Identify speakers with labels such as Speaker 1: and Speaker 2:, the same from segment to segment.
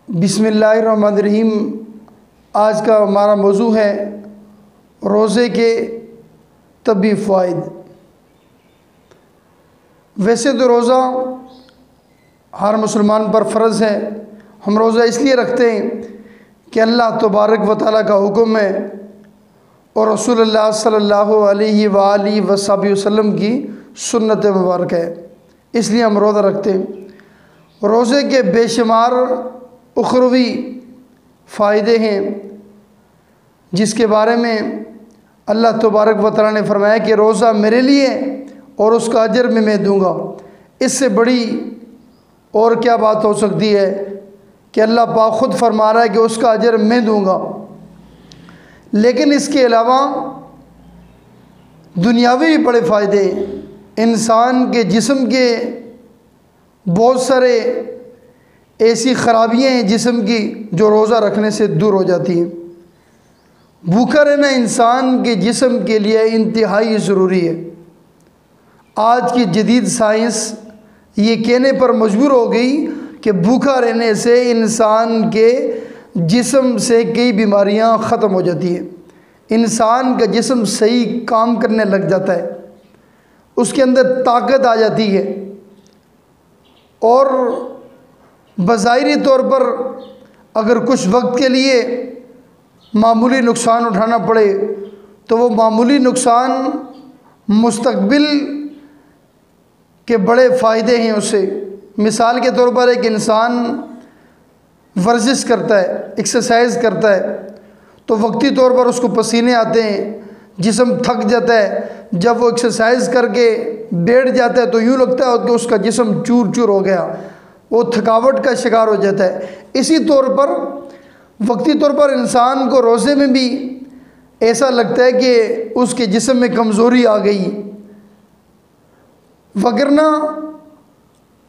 Speaker 1: بسم اللہ الرحمن الرحیم۔ آج کا ہمارا موضوع ہے روزے کے طبی فوائد۔ ویسے تو روزہ ہر مسلمان پر فرض ہے۔ ہم روزہ اس لیے رکھتے ہیں کہ اللہ تبارک و تعالیٰ کا حکم ہے اور رسول اللہ صلی اللہ علیہ وآلہ وسلم کی سنت مبارک ہے، اس لیے ہم روزہ رکھتے ہیں۔ روزے کے بے شمار اخروی فائدے ہیں جس کے بارے میں اللہ تبارک و تعالیٰ نے فرمایا کہ روزہ میرے لیے اور اس کا اجر میں دوں گا۔ اس سے بڑی اور کیا بات ہو سکتی ہے کہ اللہ پاک خود فرما رہا ہے کہ اس کا اجر میں دوں گا۔ لیکن اس کے علاوہ دنیاوی بھی بڑے فائدے ہیں۔ انسان کے جسم کے بہت سارے ایسی خرابیاں ہیں جسم کی جو روزہ رکھنے سے دور ہو جاتی ہیں۔ بھوکا رہنا انسان کے جسم کے لیے انتہائی ضروری ہے۔ آج کی جدید سائنس یہ کہنے پر مجبور ہو گئی کہ بھوکا رہنے سے انسان کے جسم سے کئی بیماریاں ختم ہو جاتی ہیں، انسان کا جسم صحیح کام کرنے لگ جاتا ہے، اس کے اندر طاقت آ جاتی ہے، اور بظاہری طور پر اگر کچھ وقت کے لیے معمولی نقصان اٹھانا پڑے تو وہ معمولی نقصان مستقبل کے بڑے فائدے ہیں اس سے۔ مثال کے طور پر ایک انسان ورزش کرتا ہے، ایکسرسائز کرتا ہے تو وقتی طور پر اس کو پسینے آتے ہیں، جسم تھک جاتا ہے۔ جب وہ ایکسرسائز کر کے بیٹھ جاتا ہے تو یوں لگتا ہے کہ اس کا جسم چور چور ہو گیا، وہ تھکاوٹ کا شکار ہو جاتا ہے۔ اسی طور پر وقتی طور پر انسان کو روزے میں بھی ایسا لگتا ہے کہ اس کے جسم میں کمزوری آ گئی، وگرنہ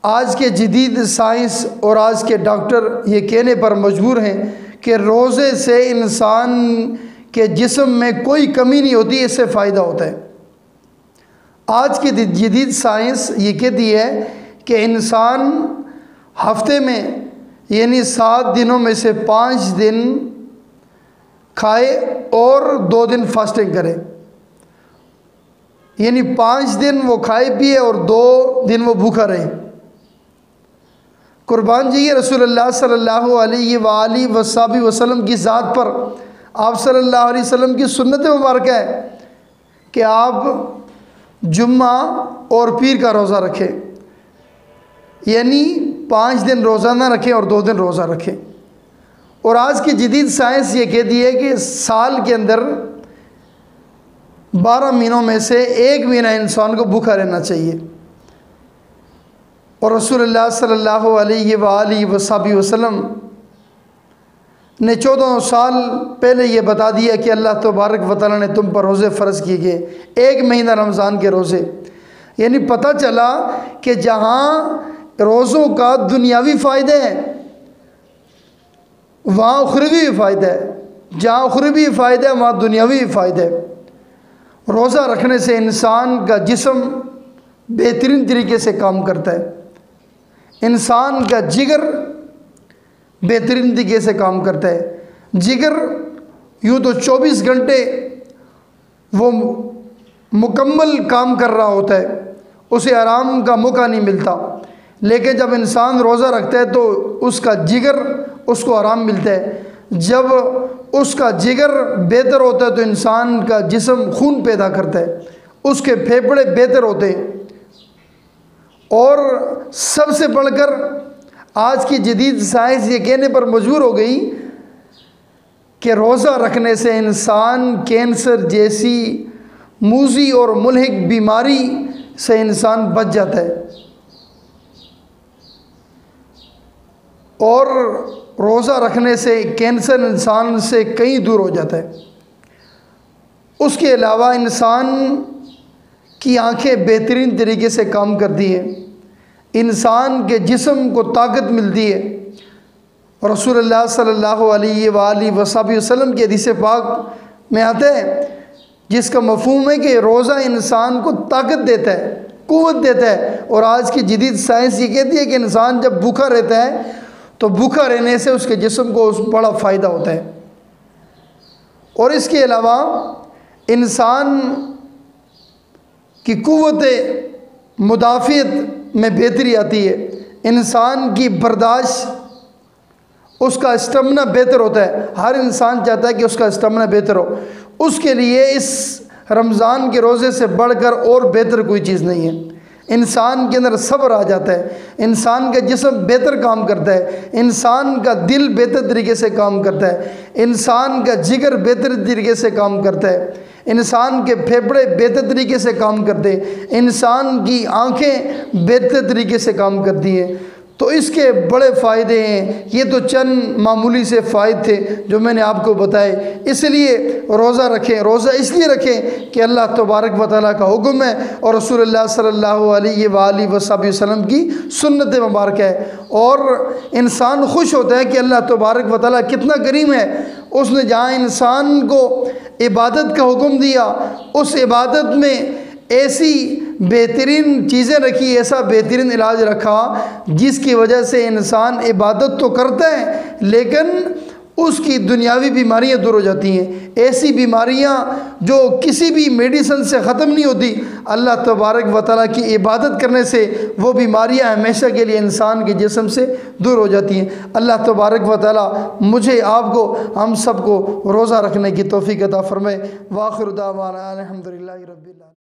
Speaker 1: آج کے جدید سائنس اور آج کے ڈاکٹر یہ کہنے پر مجبور ہیں کہ روزے سے انسان کے جسم میں کوئی کمی نہیں ہوتی، اس سے فائدہ ہوتا ہے۔ آج کی جدید سائنس یہ کہتی ہے کہ انسان ہفتے میں یعنی 7 دنوں میں سے 5 دن کھائے اور 2 دن فاسٹنگ کرے، یعنی 5 دن وہ کھائے پیے اور 2 دن وہ بھوکا رہے۔ قربان جائیے رسول اللہ صلی اللہ علیہ وآلہ وسلم کی ذات پر۔ آپ صلی اللہ علیہ وسلم کی سنت مبارکہ ہے کہ آپ جمعہ اور پیر کا روزہ رکھیں، یعنی 5 دن روزہ نہ رکھیں اور 2 دن روزہ رکھیں۔ اور آج کی جدید سائنس یہ کہتی ہے کہ سال کے اندر 12 مہینوں میں سے 1 مہینہ انسان کو بھوکا رہنا چاہیے، اور رسول اللہ صلی اللہ علیہ وآلہ وسلم نے 14 سال پہلے یہ بتا دیا کہ اللہ تبارک و تعالیٰ نے تم پر روزے فرض کیے گئے، 1 مہینہ رمضان کے روزے۔ یعنی پتہ چلا کہ جہاں روزوں کا دنیاوی فائدہ ہے وہاں اخروی فائدہ ہے، جہاں اخروی فائدہ ہے وہاں دنیاوی فائدہ ہے۔ روزہ رکھنے سے انسان کا جسم بہترین طریقے سے کام کرتا ہے، انسان کا جگر بہترین طریقے سے کام کرتا ہے۔ جگر یوں تو 24 گھنٹے وہ مکمل کام کر رہا ہوتا ہے، اسے آرام کا موقع نہیں ملتا، لیکن جب انسان روزہ رکھتا ہے تو اس کا جگر اس کو آرام ملتا ہے۔ جب اس کا جگر بہتر ہوتا ہے تو انسان کا جسم خون پیدا کرتا ہے، اس کے پھیپھڑے بہتر ہوتے ہیں۔ اور سب سے بڑھ کر آج کی جدید سائنس یہ کہنے پر مجبور ہو گئی کہ روزہ رکھنے سے انسان کینسر جیسی موذی اور ملحق بیماری سے انسان بچ جاتا ہے، اور روزہ رکھنے سے کینسر انسان سے کہیں دور ہو جاتا ہے۔ اس کے علاوہ انسان کی آنکھیں بہترین طریقے سے کام کرتی ہیں، انسان کے جسم کو طاقت ملتی ہے۔ رسول اللہ صلی اللہ علیہ وآلہ وسلم کی حدیث پاک میں آتا ہے جس کا مفہوم ہے کہ روزہ انسان کو طاقت دیتا ہے، قوت دیتا ہے۔ اور آج کی جدید سائنس یہ کہتی ہے کہ انسان جب بھوکا رہتا ہے تو بھوکا رہنے سے اس کے جسم کو بڑا فائدہ ہوتا ہے۔ اور اس کے علاوہ انسان کی قوت مدافعت میں بہتری آتی ہے، انسان کی برداشت، اس کا اسٹیمنا بہتر ہوتا ہے۔ ہر انسان چاہتا ہے کہ اس کا اسٹیمنا بہتر ہو، اس کے لیے اس رمضان کے روزے سے بڑھ کر اور بہتر کوئی چیز نہیں ہے۔ انسان کے اندر صبر آ جاتا ہے، انسان کا جسم بہتر کام کرتا ہے، انسان کا دل بہتر طریقے سے کام کرتا ہے، انسان کا جگر بہتر طریقے سے کام کرتا ہے، انسان کے پھیپھڑے بہتر طریقے سے کام کرتے ہیں، انسان کی آنکھیں بہتر طریقے سے کام کرتی ہیں۔ تو اس کے بڑے فائدے ہیں۔ یہ تو چند معمولی سے فائدے تھے جو میں نے آپ کو بتائے۔ اس لیے روزہ رکھیں، روزہ اس لیے رکھیں کہ اللہ تبارک و تعالیٰ کا حکم ہے اور رسول اللہ صلی اللہ علیہ وآلہ وسلم کی سنت مبارک ہے، اور انسان خوش ہوتا ہے کہ اللہ تبارک و تعالیٰ کتنا کریم ہے، اس نے جہاں انسان کو عبادت کا حکم دیا اس عبادت میں ایسی بہترین چیزیں رکھی، ایسا بہترین علاج رکھا جس کی وجہ سے انسان عبادت تو کرتا ہے لیکن اس کی دنیاوی بیماریاں دور ہو جاتی ہیں۔ ایسی بیماریاں جو کسی بھی میڈیسن سے ختم نہیں ہوتی، اللہ تبارک و تعالیٰ کی عبادت کرنے سے وہ بیماریاں ہمیشہ کے لیے انسان کے جسم سے دور ہو جاتی ہیں۔ اللہ تبارک و تعالیٰ مجھے، آپ کو، ہم سب کو روزہ رکھنے کی توفیق عطا فرمائے۔ وآخر دعوانا الحمدللہ رب العالمین۔